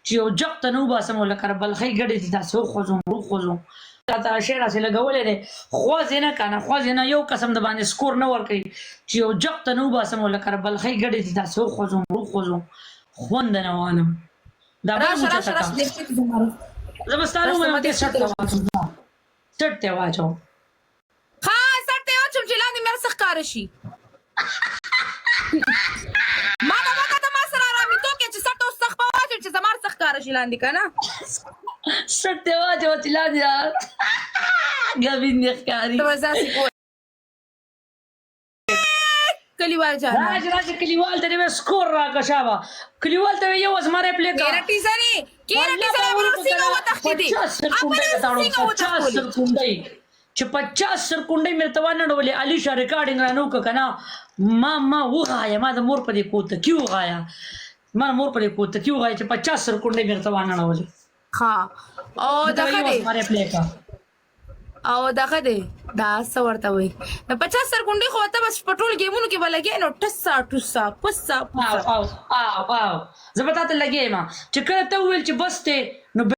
چې یو جغ ته نه وباسم لکه بلخۍ ګډې دي داسې وخوځم تا شعر هسې لګولی دی خوځې نه که نه خوځې نه یو قسم د باندې سکور نه ورکوي چې یو جغ ته نه وباسم لکه بلخۍ ګډې دي داسې وخوځم خوند نه والم دا بل موچته کا زه به ستا نوم وایم سټ ته واچوم سټ ته واچوم ها سټ ته واچوم چې لاندې مې څه ښکاره شي ما ته وکړه ما سره ارامي تو کې چې سټ اوس څخ په واچوم چې زما څه ښکاره شي لاندې که نه سټ ته واچوم چې لاندې ګبین دې ښکاري کلیوال جانا راځه کلیوال ته دې سکور راکړه شابه کلیوال ته یو زماره پلی کا کیرا ټیزري ورسینګه وتختی دي 50 سرکونډي چې 50 سرکونډي مې ته ونډولې علي شاه ریکارډینګ را نو کنه ما وغایا ما د مور په دې کوته کیو غایا ما مور په دې کوته کیو غایا چې 50 سرکونډي مې ته ونډولې ها او دغه دې زماره پلی کا او دغه دی دا څه ورته وایي د 50 سرکونډې خو ته بس په ټول ګیمونو کې به لګې نو ټسا پسا زه به تا ته لګېږم چې کله ته وویل چې بس دی